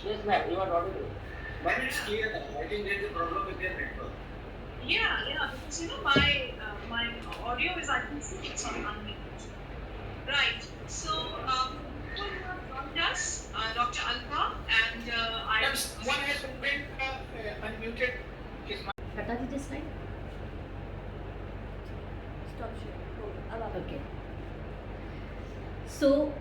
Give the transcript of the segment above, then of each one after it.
Yes, ma'am, you are audible. But it's clear that I think there is a problem with their network. Yeah, because my audio is, I can see it's on unmute. Right. So people who have joined us, Dr. Alka, and I. One has been unmuted. His mic. हटा दीजिए slide. Stop share. Okay. So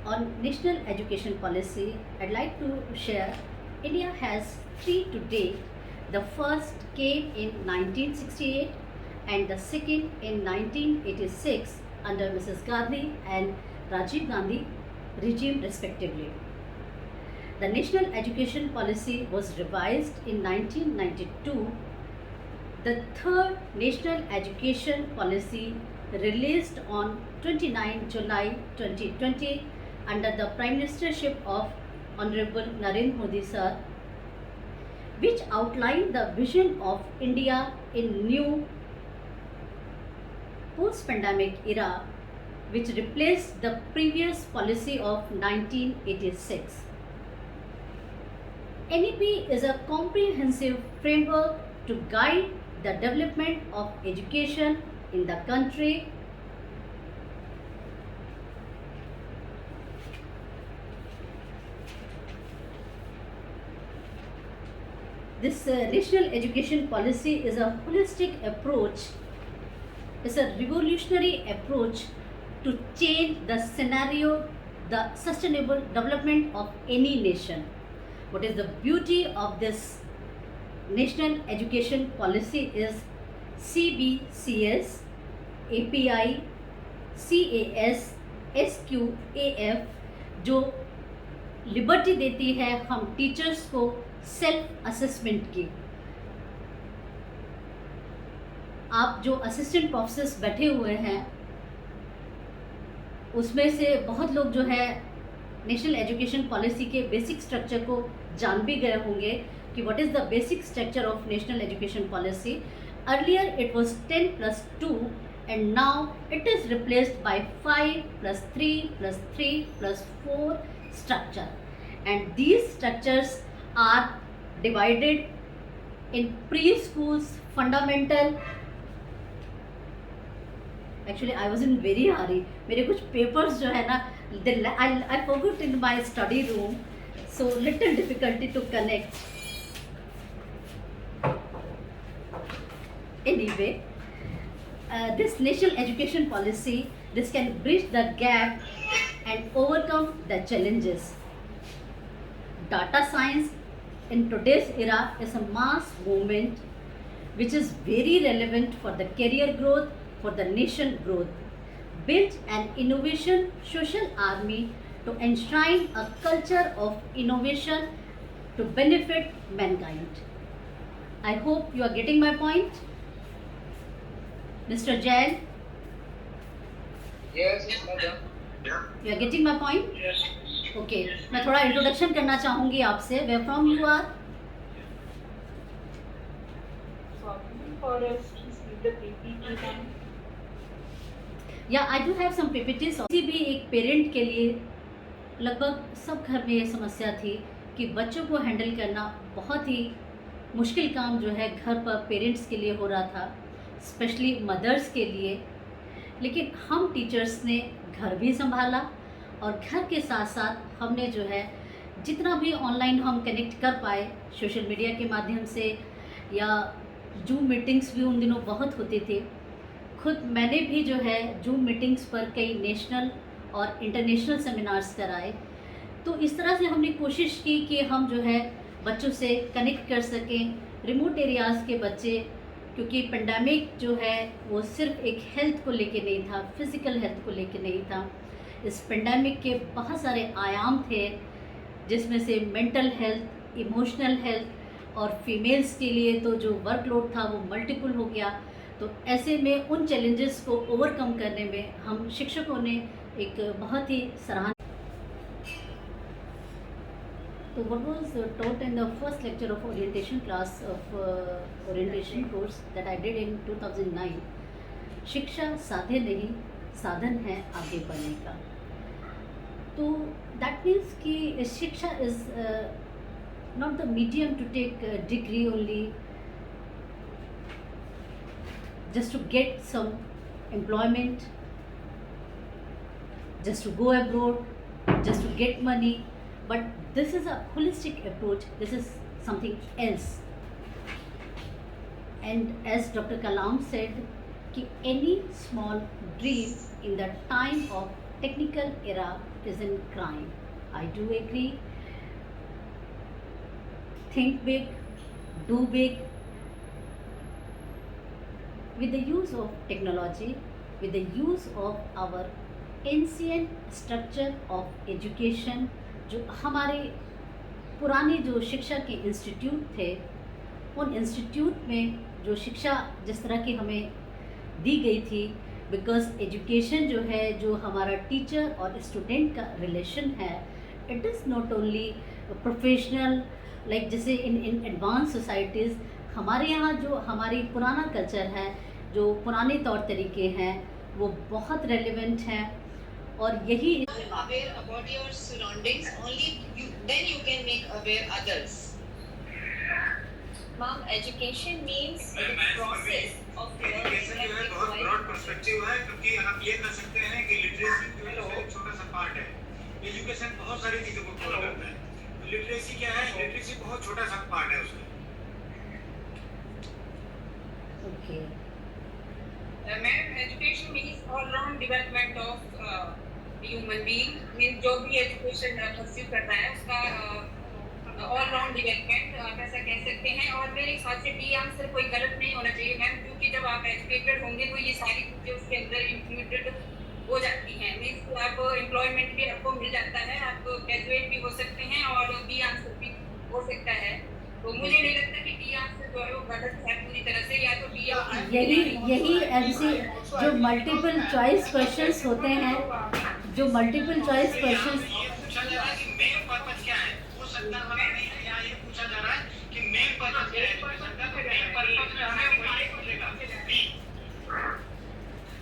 on national education policy, I'd like to share India has three to date. The first came in 1968 and the second in 1986 under Mrs. Gandhi and Rajiv Gandhi regime respectively. The national education policy was revised in 1992. The third national education policy released on 29 July 2020 under the Prime Ministership of Honorable Narendra Modi sir, which outlined the vision of India in new post-pandemic era, which replaced the previous policy of 1986. NEP is a comprehensive framework to guide the development of education in the country. This national education policy is a holistic approach, it's a revolutionary approach to change the scenario, the sustainable development of any nation. What is the beauty of this national education policy is CBCS, API, CAS, SQAF जो liberty देती है हम teachers को self assessment की. आप जो assistant professors बैठे हुए हैं उसमें से बहुत लोग जो है नेशनल एजुकेशन पॉलिसी के बेसिक स्ट्रक्चर को जान भी गए होंगे कि what is the basic structure of national education policy. Earlier it was 10 + 2 and now it is replaced by 5 + 3 + 3 + 4 structure, and these structures are divided in preschools, fundamental. Actually I was in very hurry, मेरे कुछ papers जो है ना I forgot in my study room, so little difficulty to connect. Anyway, this national education policy, this can bridge the gap and overcome the challenges. Data science in today's era is a mass movement which is very relevant for the career growth, for the nation growth. Build an innovation social army to enshrine a culture of innovation to benefit mankind. I hope you are getting my point. Mr. Jain, Yes, madam. you are getting my point? Yes. Okay, मैं थोड़ा introduction करना चाहूँगी आपसे. Where from you are? For us to see the PPT now. Yeah, I do have some PPTs. किसी भी एक parent के लिए लगभग सब घर में ये समस्या थी कि बच्चों को हैंडल करना बहुत ही मुश्किल काम जो है घर पर पेरेंट्स के लिए हो रहा था, स्पेशली मदर्स के लिए. लेकिन हम टीचर्स ने घर भी संभाला और घर के साथ साथ हमने जो है जितना भी ऑनलाइन हम कनेक्ट कर पाए सोशल मीडिया के माध्यम से, या जूम मीटिंग्स भी उन दिनों बहुत होती थी. खुद मैंने भी जो है जूम मीटिंग्स पर कई नेशनल और इंटरनेशनल सेमिनार्स कराए. तो इस तरह से हमने कोशिश की कि हम जो है बच्चों से कनेक्ट कर सकें, रिमोट एरियाज़ के बच्चे, क्योंकि पेंडेमिक जो है वो सिर्फ एक हेल्थ को लेके नहीं था, फिज़िकल हेल्थ को लेके नहीं था. इस पेंडेमिक के बहुत सारे आयाम थे जिसमें से मेंटल हेल्थ, इमोशनल हेल्थ, और फीमेल्स के लिए तो जो वर्कलोड था वो मल्टीपल हो गया. तो ऐसे में उन चैलेंजेस को ओवरकम करने में हम शिक्षकों ने एक बहुत ही सराहना. So what was taught in the first lecture of orientation class of orientation course that I did in 2009, शिक्षा साधे नहीं, साधन है आगे बढ़ने का. तो दैट मीन्स कि शिक्षा is not the medium to take degree only just to get some employment, just to go abroad, just to get money. But this is a holistic approach. This is something else. And as Dr. Kalam said, कि any small dream in the time of technical era is in crime. I do agree. Think big, do big. With the use of technology, with the use of our ancient structure of education, जो हमारे पुराने जो शिक्षा के institute थे, उन institute में जो शिक्षा जिस तरह की हमें दी गई थी, बिकॉज एजुकेशन जो है, जो हमारा टीचर और स्टूडेंट का रिलेशन है, it is not only professional like जैसे इन एडवांस सोसाइटीज़। हमारे यहाँ जो हमारी पुराना कल्चर है, जो पुराने तौर तरीके हैं, वो बहुत रेलेवेंट हैं। और यही aware about your surroundings, only then you can make aware others. Mom, education means the process of education जो है बहुत ब्रॉड पर्सपेक्टिव है, क्योंकि आप ये कह सकते हैं कि लिटरेसी जो है एक छोटा सा पार्ट है। एजुकेशन बहुत सारी चीजों को कवर करता है। लिटरेसी क्या है? लिटरेसी बहुत छोटा सा पार्ट है उसका। Okay ma'am, education means all round development of human being. Means जो भी एजुकेशन परस्यू करता है उसका ऑल राउंड डेवलपमेंट आप ऐसा कह सकते हैं। और मेरे हिसाब से डी आंसर कोई गलत नहीं होना चाहिए मैम, क्योंकि जब आप एजुकेटेड होंगे तो ये सारी चीज़ें उसके अंदर इंक्लूडेड हो जाती हैं। मीन्स आप एम्प्लॉयमेंट भी आपको मिल जाता है, आप ग्रेजुएट भी हो सकते हैं और बी आंसर भी हो सकता है। तो मुझे नहीं लगता कि डी आंसर जो है वो गलत है पूरी तरह से, या तो डी आंसर यही एमसी जो मल्टीपल चॉइस क्वेश्चंस होते हैं, जो मल्टीपल चॉइस क्वेश्चंस ये पूछा जा रहा है कि मेन पर्पस क्या है, हो सकता हमें नहीं है। यहाँ ये पूछा जा रहा है कि मेन पर्पस क्या है एजुकेशन का, तो मेन पर्पस जो हमें वही पूछेगा बी।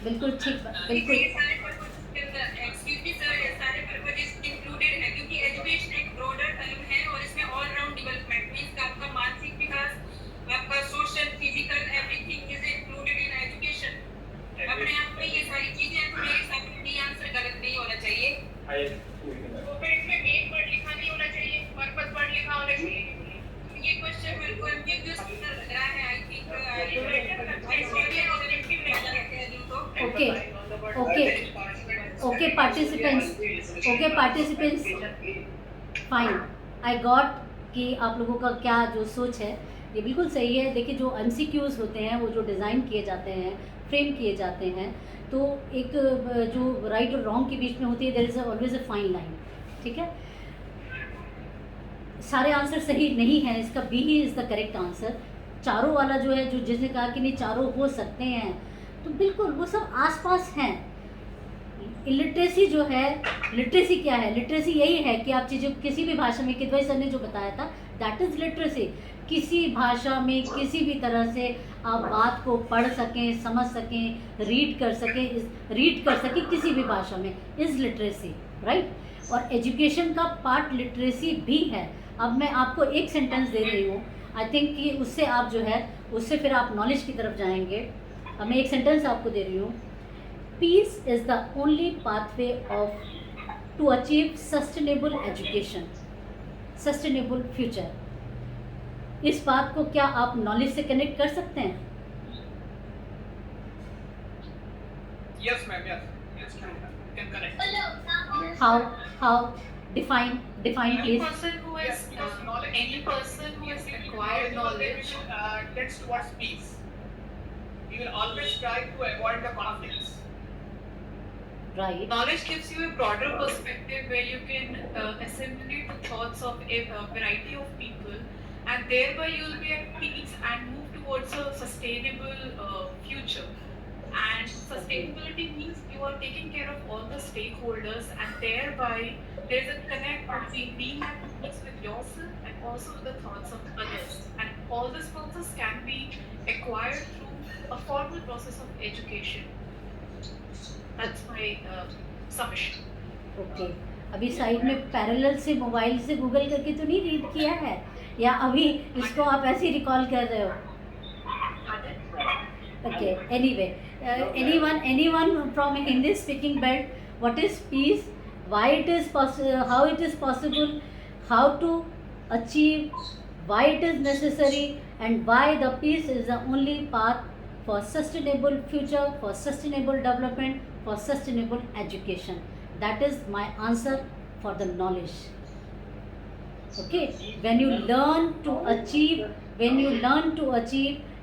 बिल्कुल ठीक, बिल्कुल ये सारे पर्पस के अंदर एक्सक्यूज मी सर, ये सारे पर्पस इंक्लूडेड है, क्योंकि एजुकेशन एक ब्रॉडर टर्म है और इसमें ऑल राउंड डेवलपमेंट मींस आपका मानसिक विकास, आपका social, physical, everything is included in education. अपने आप में ये सारी चीजें हैं, तो मेरे हिसाब से डी आंसर गलत नहीं होना चाहिए। तो फिर इसमें मेन वर्ड लिखा नहीं होना चाहिए, पर्पस वर्ड लिखा होना चाहिए। ये क्वेश्चन मेरे को एमसीक्यूज लग रहा है। I think okay participants fine, I got कि आप लोगों का क्या जो सोच है ये बिल्कुल सही है। देखिए जो एमसीक्यूज होते हैं वो जो डिज़ाइन किए जाते हैं, फ्रेम किए जाते हैं, तो एक जो राइट और रॉन्ग के बीच में होती है, there is always a fine line, ठीक है। सारे आंसर सही नहीं हैं, इसका बी ही इज़ द करेक्ट आंसर। चारों वाला जो है, जो जिसने कहा कि नहीं चारों हो सकते हैं, तो बिल्कुल वो सब आसपास हैं। इलिटरेसी जो है, लिटरेसी क्या है? लिटरेसी यही है कि आप चीज़ें किसी भी भाषा में, किदवई सर ने जो बताया था, दैट इज़ लिटरेसी। किसी भाषा में किसी भी तरह से आप बात को पढ़ सकें, समझ सकें, रीड कर सकें किसी भी भाषा में, इज़ लिटरेसी, राइट। और एजुकेशन का पार्ट लिटरेसी भी है। अब मैं आपको एक सेंटेंस दे रही हूँ, आई थिंक कि उससे आप जो है, उससे फिर आप नॉलेज की तरफ जाएंगे। अब मैं एक सेंटेंस आपको दे रही हूँ, peace is the only pathway of to achieve sustainable education, sustainable future. इस बात को क्या आप नॉलेज से कनेक्ट कर सकते हैं? Yes, ma'am. Yes, true. Can connect. How? Define, Any please. person who has Yes, because knowledge. any person who has acquired knowledge. Tends towards peace. We will always try to avoid the conflicts. Right. Knowledge gives you a broader perspective where you can assimilate the thoughts of a variety of people, and thereby you will be at peace and move towards a sustainable future. And sustainability means you are taking care of all the stakeholders, and thereby there is a connect between being at peace with yourself and also the thoughts of others. And all this process can be acquired through a formal process of education. That's my submission. Okay, अभी side में parallel से mobile से Google करके तो नहीं read किया है, या अभी इसको आप ऐसे ही रिकॉल कर रहे हो? Okay, anyway, anyone from Hindi speaking belt, what is peace, why it is how it is possible, how to achieve, why it is necessary, and why the peace is the only path for sustainable future, for sustainable development, for sustainable education. That is my answer for the knowledge. Okay, when you learn to achieve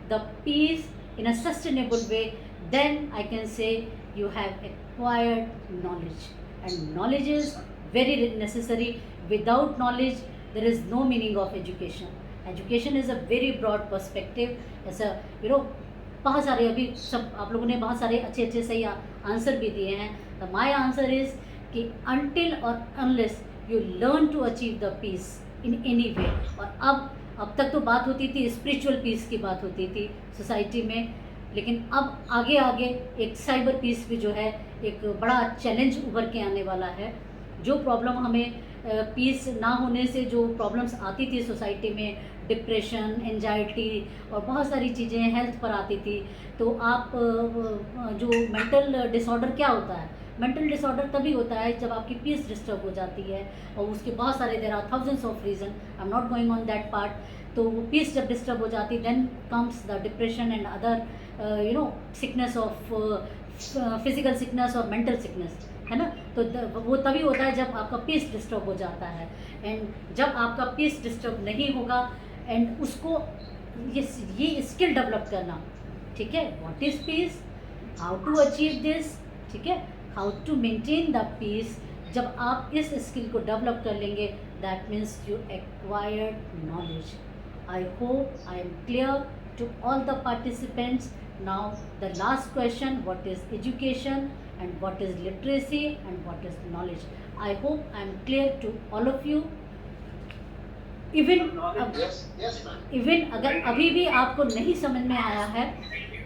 the peace in a sustainable way, then I can say you have acquired knowledge, and knowledge is very necessary. Without knowledge there is no meaning of education. Education is a very broad perspective. ऐसा बहुत सारे अभी सब आप लोगों ने बहुत सारे अच्छे अच्छे सही आंसर भी दिए हैं. तो माय आंसर इज कि until or unless you learn to achieve the peace in any way. और अब तक तो बात होती थी स्पिरिचुअल पीस की बात होती थी सोसाइटी में, लेकिन अब आगे आगे एक साइबर पीस भी जो है एक बड़ा चैलेंज उभर के आने वाला है. जो प्रॉब्लम हमें पीस ना होने से जो प्रॉब्लम्स आती थी सोसाइटी में, डिप्रेशन, एंजाइटी और बहुत सारी चीज़ें हेल्थ पर आती थी, तो आप जो मेंटल डिसऑर्डर क्या होता है, मेंटल डिसऑर्डर तभी होता है जब आपकी पीस डिस्टर्ब हो जाती है, और उसके बहुत सारे there are thousands of reason, I am not going on that part. तो वो पीस जब डिस्टर्ब हो जाती then comes the depression and other sickness of physical sickness और मेंटल सिकनेस, है ना. तो वो तभी होता है जब आपका पीस डिस्टर्ब हो जाता है. एंड जब आपका पीस डिस्टर्ब नहीं होगा एंड उसको ये स्किल डेवलप करना, ठीक है, what is peace, how to achieve this, ठीक है, how to maintain the peace. जब आप इस स्किल को डेवलप कर लेंगे, that means you acquired knowledge. I hope I am clear to all the participants. Now the last question, what is education and what is literacy and what is knowledge. I hope I am clear to all of you. Even अगर अभी भी आपको नहीं समझ में आया है,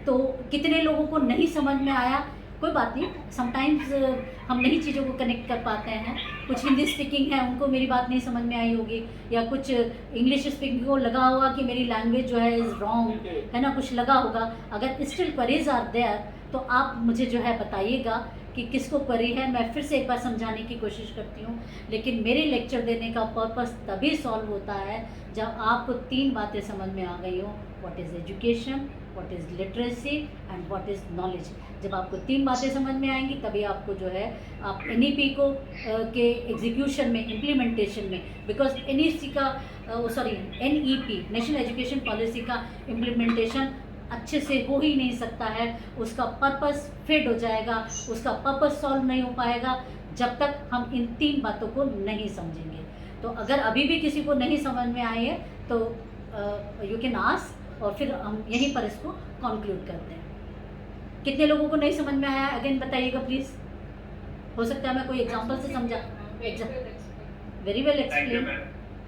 तो कितने लोगों को नहीं समझ में आया, कोई बात नहीं. समटाइम्स हम नई चीज़ों को कनेक्ट कर पाते हैं. कुछ हिंदी स्पीकिंग है, उनको मेरी बात नहीं समझ में आई होगी, या कुछ इंग्लिश स्पीकिंग को लगा होगा कि मेरी लैंग्वेज जो है इज़ रॉन्ग, है ना, कुछ लगा होगा. अगर स्टिल क्वेरीज आर देयर तो आप मुझे जो है बताइएगा कि किसको क्वेरी है. मैं फिर से एक बार समझाने की कोशिश करती हूँ, लेकिन मेरे लेक्चर देने का पर्पस तभी सॉल्व होता है जब आपको 3 बातें समझ में आ गई हो. What is education, what is literacy and what is knowledge. जब आपको 3 बातें समझ में आएंगी तभी आपको जो है आप NEP को के एग्जीक्यूशन में, इम्प्लीमेंटेशन में, बिकॉज NEC का NEP नेशनल एजुकेशन पॉलिसी का इम्प्लीमेंटेशन अच्छे से हो ही नहीं सकता है. उसका पर्पस फेड हो जाएगा, उसका पर्पस सॉल्व नहीं हो पाएगा जब तक हम इन 3 बातों को नहीं समझेंगे. तो अगर अभी भी किसी को नहीं समझ में आई है तो यू कैन आस्क, और फिर हम यहीं पर इसको कंक्लूड करते हैं. कितने लोगों को नहीं समझ में आया, अगेन बताइएगा प्लीज़. हो सकता है मैं कोई एग्जांपल से समझा. वेरी वेल एक्सप्लेन,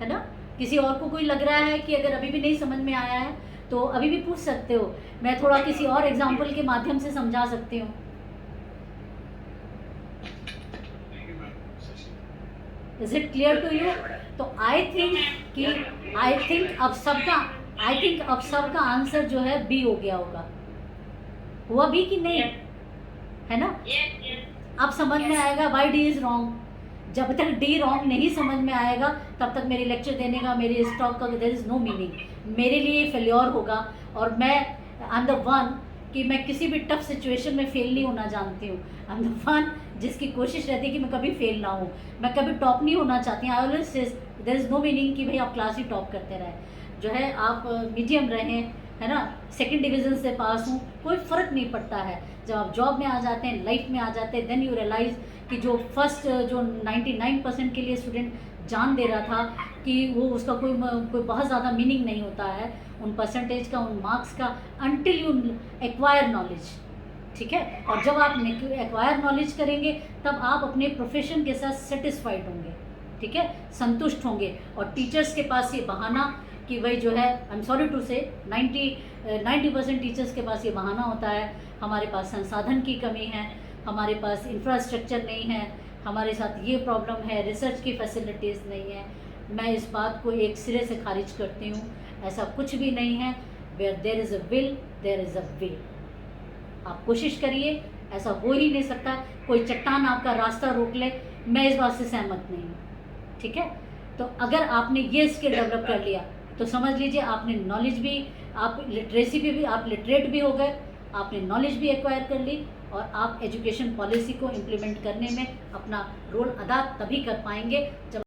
है ना. किसी और को कोई लग रहा है कि अगर अभी भी नहीं समझ में आया है तो अभी भी पूछ सकते हो. मैं थोड़ा किसी और एग्जांपल के माध्यम से समझा सकती हूँ. Is it clear to you? तो आई थिंक अब सबका आंसर जो है बी हो गया होगा. हुआ बी कि नहीं, है ना. अब समझ में आएगा वाई डी इज रॉन्ग. जब तक डी रॉन्ग नहीं समझ में आएगा तब तक मेरे लेक्चर देने का, मेरे स्टॉक का देयर इज़ नो मीनिंग. मेरे लिए फेल्योर होगा, और मैं आई एम द वन कि मैं किसी भी टफ सिचुएशन में फेल नहीं होना जानती हूँ. आई एम द वन जिसकी कोशिश रहती है कि मैं कभी फेल ना हूँ. मैं कभी टॉप नहीं होना चाहती. I always say there is no meaning कि भाई आप क्लास ही टॉप करते रहे. जो है आप मीडियम रहें, है ना, 2nd डिवीज़न से पास हूँ, कोई फ़र्क नहीं पड़ता है. जब आप जॉब में आ जाते हैं, लाइफ में आ जाते हैं, देन यू रियलाइज़ कि जो 99% के लिए स्टूडेंट जान दे रहा था कि वो उसका कोई बहुत ज़्यादा मीनिंग नहीं होता है उन परसेंटेज का, उन मार्क्स का, अनटिल यू एक्वायर नॉलेज. ठीक है. और जब आप एक्वायर नॉलेज करेंगे तब आप अपने प्रोफेशन के साथ सेटिस्फाइड होंगे. ठीक है, संतुष्ट होंगे. और टीचर्स के पास ये बहाना कि भाई जो है, आई एम सॉरी टू से 90% टीचर्स के पास ये बहाना होता है, हमारे पास संसाधन की कमी है, हमारे पास इंफ्रास्ट्रक्चर नहीं है, हमारे साथ ये प्रॉब्लम है, रिसर्च की फैसिलिटीज़ नहीं है। मैं इस बात को एक सिरे से खारिज करती हूँ। ऐसा कुछ भी नहीं है। Where there is a will there is a way. आप कोशिश करिए, ऐसा हो ही नहीं सकता कोई चट्टान आपका रास्ता रोक ले। मैं इस बात से सहमत नहीं हूँ, ठीक है। तो अगर आपने ये स्किल डेवलप कर लिया तो समझ लीजिए आपने नॉलेज भी, आप लिटरेसी भी आप लिटरेट भी हो गए, आपने नॉलेज भी एक्वायर कर ली, और आप एजुकेशन पॉलिसी को इम्प्लीमेंट करने में अपना रोल अदा तभी कर पाएंगे जब